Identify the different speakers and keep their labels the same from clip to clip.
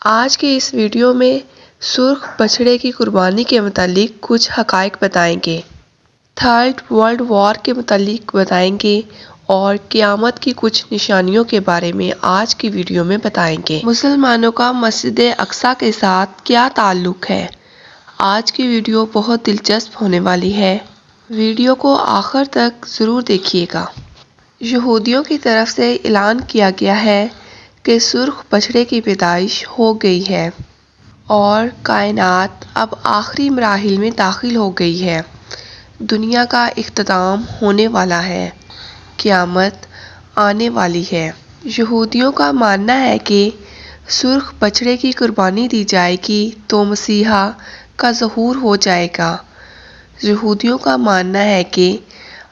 Speaker 1: آج کے اس ویڈیو میں سرخ بچھڑے کی قربانی کے متعلق کچھ حقائق بتائیں گے، تھرڈ ورلڈ وار کے متعلق بتائیں گے اور قیامت کی کچھ نشانیوں کے بارے میں آج کی ویڈیو میں بتائیں گے۔ مسلمانوں کا مسجد اقصی کے ساتھ کیا تعلق ہے؟ آج کی ویڈیو بہت دلچسپ ہونے والی ہے، ویڈیو کو آخر تک ضرور دیکھیے گا۔ یہودیوں کی طرف سے اعلان کیا گیا ہے کہ سرخ بچھڑے کی پیدائش ہو گئی ہے اور کائنات اب آخری مراحل میں داخل ہو گئی ہے، دنیا کا اختتام ہونے والا ہے، قیامت آنے والی ہے۔ یہودیوں کا ماننا ہے کہ سرخ بچھڑے کی قربانی دی جائے گی تو مسیحا کا ظہور ہو جائے گا۔ یہودیوں کا ماننا ہے کہ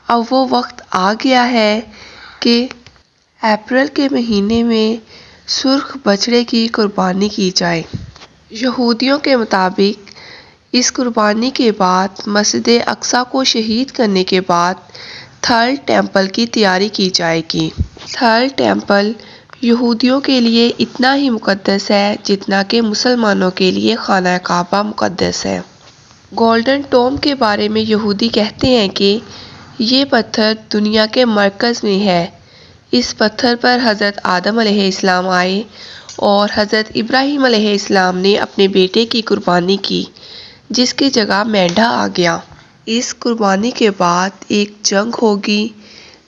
Speaker 1: اب وہ وقت آ گیا ہے کہ اپریل کے مہینے میں سرخ بچھڑے کی قربانی کی جائے۔ یہودیوں کے مطابق اس قربانی کے بعد مسجد اقصی کو شہید کرنے کے بعد تھرڈ ٹیمپل کی تیاری کی جائے گی۔ تھرڈ ٹیمپل یہودیوں کے لیے اتنا ہی مقدس ہے جتنا کہ مسلمانوں کے لیے خانہ کعبہ مقدس ہے۔ گولڈن ٹوم کے بارے میں یہودی کہتے ہیں کہ یہ پتھر دنیا کے مرکز میں ہے۔ اس پتھر پر حضرت آدم علیہ السلام آئے اور حضرت ابراہیم علیہ السلام نے اپنے بیٹے کی قربانی کی جس کی جگہ مینڈھا آ گیا۔ اس قربانی کے بعد ایک جنگ ہوگی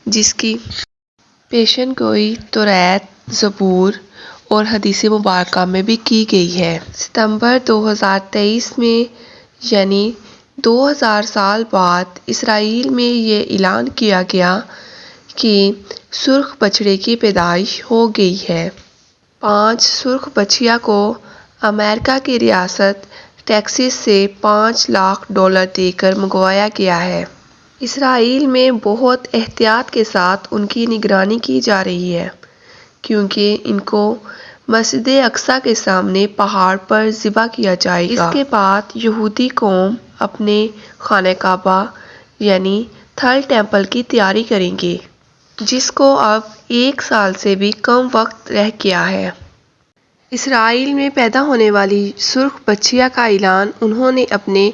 Speaker 1: جس کی پیشن گوئی توریت، زبور اور حدیث مبارکہ میں بھی کی گئی ہے۔ ستمبر 2023 میں یعنی 2000 سال بعد اسرائیل میں یہ اعلان کیا گیا کہ سرخ بچھڑے کی پیدائش ہو گئی ہے۔ 5 سرخ بچھیا کو امریکہ کی ریاست ٹیکساس سے $5 لاکھ دے کر منگوایا گیا ہے۔ اسرائیل میں بہت احتیاط کے ساتھ ان کی نگرانی کی جا رہی ہے کیونکہ ان کو مسجد اقصی کے سامنے پہاڑ پر ذبح کیا جائے گا۔ اس کے بعد یہودی قوم اپنے خانہ کعبہ یعنی تھرڈ ٹیمپل کی تیاری کریں گے جس کو اب 1 سال سے بھی کم وقت رہ گیا ہے۔ اسرائیل میں پیدا ہونے والی سرخ بچھیا کا اعلان انہوں نے اپنے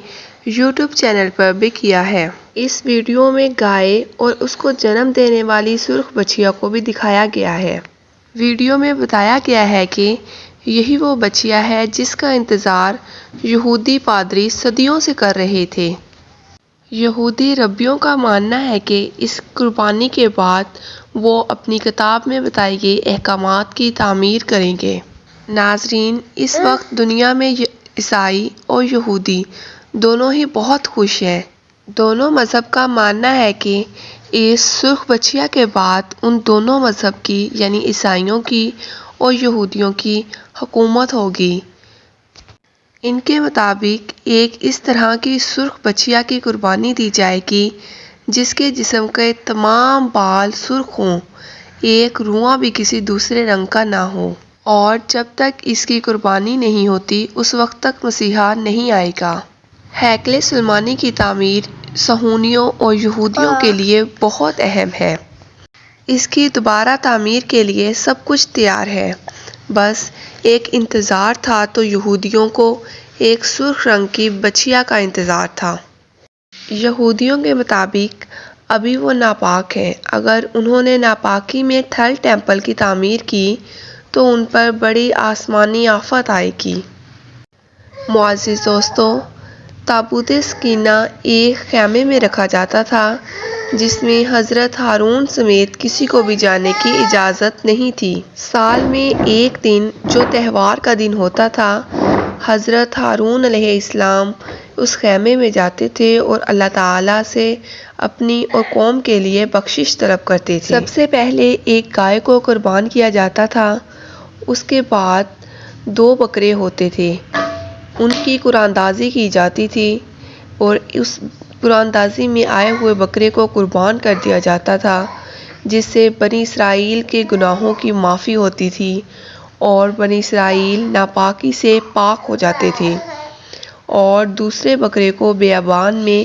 Speaker 1: یوٹیوب چینل پر بھی کیا ہے۔ اس ویڈیو میں گائے اور اس کو جنم دینے والی سرخ بچھیا کو بھی دکھایا گیا ہے۔ ویڈیو میں بتایا گیا ہے کہ یہی وہ بچیا ہے جس کا انتظار یہودی پادری صدیوں سے کر رہے تھے۔ یہودی ربیوں کا ماننا ہے کہ اس قربانی کے بعد وہ اپنی کتاب میں بتائے گئے احکامات کی تعمیر کریں گے۔ ناظرین، اس وقت دنیا میں عیسائی اور یہودی دونوں ہی بہت خوش ہیں۔ دونوں مذہب کا ماننا ہے کہ اس سرخ بچھیا کے بعد ان دونوں مذہب کی یعنی عیسائیوں کی اور یہودیوں کی حکومت ہوگی۔ ان کے مطابق ایک اس طرح کی سرخ بچھیا کی قربانی دی جائے گی جس کے جسم کے تمام بال سرخ ہوں، ایک روواں بھی کسی دوسرے رنگ کا نہ ہو، اور جب تک اس کی قربانی نہیں ہوتی اس وقت تک مسیحا نہیں آئے گا۔ ہیکل سلیمانی کی تعمیر صہیونیوں اور یہودیوں کے لیے بہت اہم ہے۔ اس کی دوبارہ تعمیر کے لیے سب کچھ تیار ہے، بس ایک انتظار تھا تو یہودیوں کو ایک سرخ رنگ کی بچھیا کا انتظار تھا۔ یہودیوں کے مطابق ابھی وہ ناپاک ہیں۔ اگر انہوں نے ناپاکی میں تھرڈ ٹیمپل کی تعمیر کی تو ان پر بڑی آسمانی آفت آئے گی۔ معزز دوستو، تابوت سکینہ ایک خیمے میں رکھا جاتا تھا جس میں حضرت ہارون سمیت کسی کو بھی جانے کی اجازت نہیں تھی۔ سال میں ایک دن جو تہوار کا دن ہوتا تھا، حضرت ہارون علیہ السلام اس خیمے میں جاتے تھے اور اللہ تعالیٰ سے اپنی اور قوم کے لیے بخشش طلب کرتے تھے۔ سب سے پہلے ایک گائے کو قربان کیا جاتا تھا، اس کے بعد 2 بکرے ہوتے تھے، ان کی قرآندازی کی جاتی تھی اور اس قرآندازی میں آئے ہوئے بکرے کو قربان کر دیا جاتا تھا جس سے بنی اسرائیل کے گناہوں کی معافی ہوتی تھی اور بنی اسرائیل ناپاکی سے پاک ہو جاتے تھے، اور دوسرے بکرے کو بیابان میں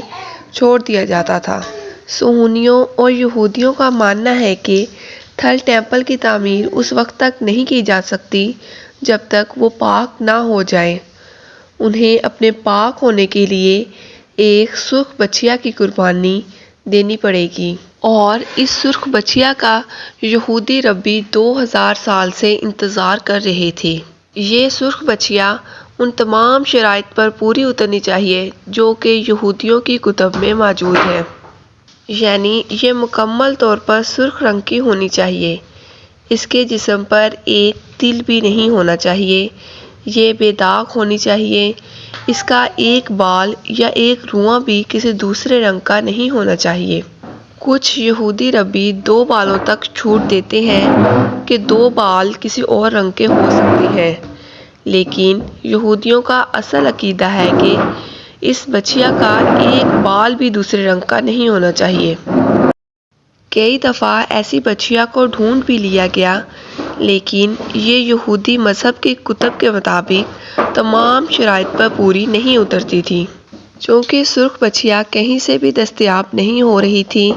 Speaker 1: چھوڑ دیا جاتا تھا۔ صہیونیوں اور یہودیوں کا ماننا ہے کہ تھرڈ ٹیمپل کی تعمیر اس وقت تک نہیں کی جا سکتی جب تک وہ پاک نہ ہو جائیں۔ انہیں اپنے پاک ہونے کے لیے ایک سرخ بچیا کی قربانی دینی پڑے گی، اور اس سرخ بچیا کا یہودی ربی 2000 سال سے انتظار کر رہے تھے۔ یہ سرخ بچیا ان تمام شرائط پر پوری اترنی چاہیے جو کہ یہودیوں کی کتب میں موجود ہیں، یعنی یہ مکمل طور پر سرخ رنگ کی ہونی چاہیے، اس کے جسم پر ایک تل بھی نہیں ہونا چاہیے، یہ بے داغ ہونی چاہیے، اس کا ایک بال یا ایک رواں بھی کسی دوسرے رنگ کا نہیں ہونا چاہیے۔ کچھ یہودی ربی 2 بالوں تک چھوٹ دیتے ہیں کہ 2 بال کسی اور رنگ کے ہو سکتے ہیں، لیکن یہودیوں کا اصل عقیدہ ہے کہ اس بچیا کا ایک بال بھی دوسرے رنگ کا نہیں ہونا چاہیے۔ کئی دفعہ ایسی بچیا کو ڈھونڈ بھی لیا گیا، لیکن یہ یہودی مذہب کی کتب کے مطابق تمام شرائط پر پوری نہیں اترتی تھی۔ چونکہ سرخ بچیا کہیں سے بھی دستیاب نہیں ہو رہی تھی،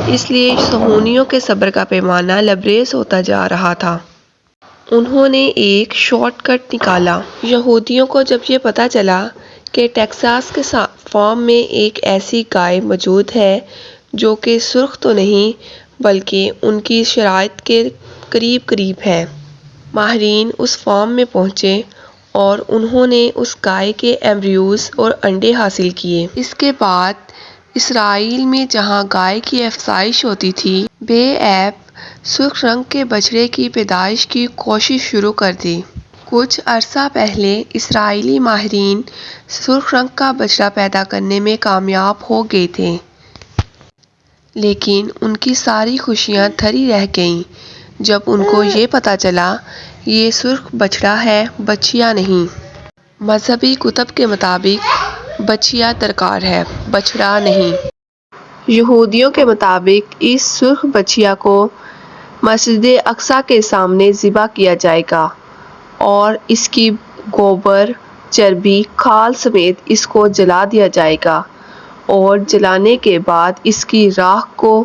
Speaker 1: اس لیے صہیونیوں کے صبر کا پیمانہ لبریز ہوتا جا رہا تھا۔ انہوں نے ایک شارٹ کٹ نکالا۔ یہودیوں کو جب یہ پتہ چلا کہ ٹیکساس کے فارم میں ایک ایسی گائے موجود ہے جو کہ سرخ تو نہیں بلکہ ان کی شرائط کے قریب قریب ہے، ماہرین اس فارم میں پہنچے اور انہوں نے اس گائے کے ایمبریوز اور انڈے حاصل کیے۔ اس کے بعد اسرائیل میں جہاں گائے کی افزائش ہوتی تھی، بے عیب سرخ رنگ کے بچڑے کی پیدائش کی کوشش شروع کر دی۔ کچھ عرصہ پہلے اسرائیلی ماہرین سرخ رنگ کا بچڑا پیدا کرنے میں کامیاب ہو گئے تھے، لیکن ان کی ساری خوشیاں تھری رہ گئیں جب ان کو یہ پتہ چلا یہ سرخ بچڑا ہے، بچیا نہیں۔ مذہبی کتب کے مطابق بچیا درکار ہے، بچڑا نہیں۔ یہودیوں کے مطابق اس سرخ بچیا کو مسجد اقصی کے سامنے ذبح کیا جائے گا اور اس کی گوبر، چربی، کھال سمیت اس کو جلا دیا جائے گا، اور جلانے کے بعد اس کی راکھ کو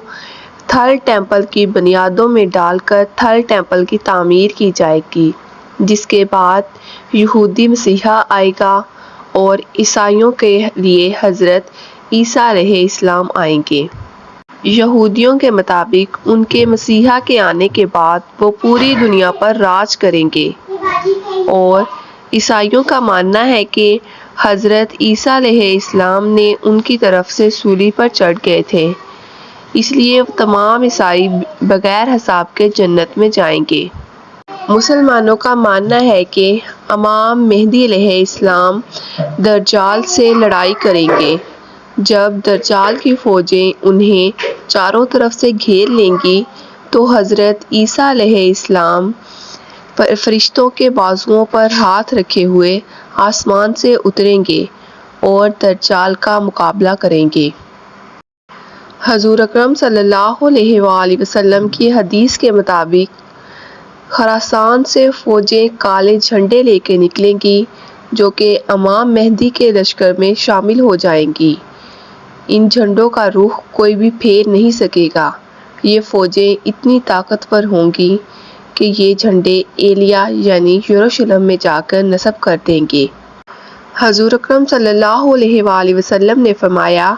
Speaker 1: تھل ٹیمپل کی بنیادوں میں ڈال کر تھل ٹیمپل کی تعمیر کی جائے گی، جس کے بعد یہودی مسیحا آئے گا اور عیسائیوں کے لیے حضرت عیسیٰ علیہ السلام آئیں گے۔ یہودیوں کے مطابق ان کے مسیحا کے آنے کے بعد وہ پوری دنیا پر راج کریں گے، اور عیسائیوں کا ماننا ہے کہ حضرت عیسیٰ علیہ السلام نے ان کی طرف سے صلیب پر چڑھ گئے تھے، اس لیے تمام عیسائی بغیر حساب کے جنت میں جائیں گے۔ مسلمانوں کا ماننا ہے کہ امام مہدی علیہ السلام دجال سے لڑائی کریں گے۔ جب دجال کی فوجیں انہیں چاروں طرف سے گھیر لیں گی تو حضرت عیسیٰ علیہ السلام فرشتوں کے بازوؤں پر ہاتھ رکھے ہوئے آسمان سے اتریں گے اور دجال کا مقابلہ کریں گے۔ حضور اکرم صلی اللہ علیہ وآلہ وسلم کی حدیث کے مطابق خراسان سے فوجیں کالے جھنڈے لے کے نکلیں گی جو کہ امام مہدی کے لشکر میں شامل ہو جائیں گی۔ ان جھنڈوں کا رخ کوئی بھی پھیر نہیں سکے گا۔ یہ فوجیں اتنی طاقتور ہوں گی کہ یہ جھنڈے ایلیا یعنی یروشلم میں جا کر نصب کر دیں گے۔ حضور اکرم صلی اللہ علیہ وآلہ وسلم نے فرمایا،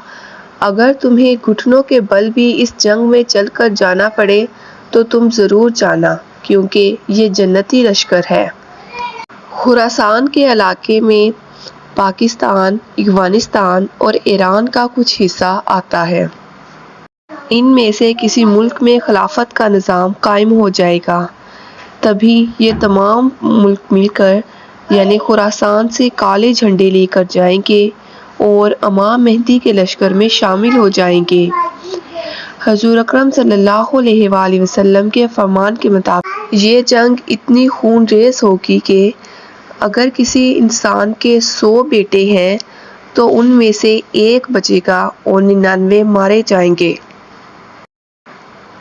Speaker 1: اگر تمہیں گھٹنوں کے بل بھی اس جنگ میں چل کر جانا پڑے تو تم ضرور جانا، کیونکہ یہ جنتی لشکر ہے۔ خراسان کے علاقے میں پاکستان، افغانستان اور ایران کا کچھ حصہ آتا ہے۔ ان میں سے کسی ملک میں خلافت کا نظام قائم ہو جائے گا، تبھی یہ تمام ملک مل کر یعنی خراسان سے کالے جھنڈے لے کر جائیں گے اور امام مہدی کے لشکر میں شامل ہو جائیں گے۔ حضور اکرم صلی اللہ علیہ وآلہ وسلم کے فرمان کے مطابق یہ جنگ اتنی خون ریز ہوگی کہ اگر کسی انسان کے 100 بیٹے ہیں تو ان میں سے ایک بچے گا اور 99 مارے جائیں گے۔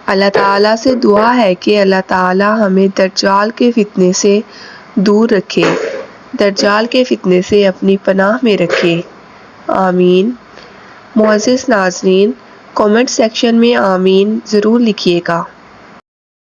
Speaker 1: اللہ تعالیٰ سے دعا ہے کہ اللہ تعالیٰ ہمیں دجال کے فتنے سے دور رکھے، دجال کے فتنے سے اپنی پناہ میں رکھے، آمین۔ معزز ناظرین، کامنٹ سیکشن میں آمین ضرور لکھیے گا۔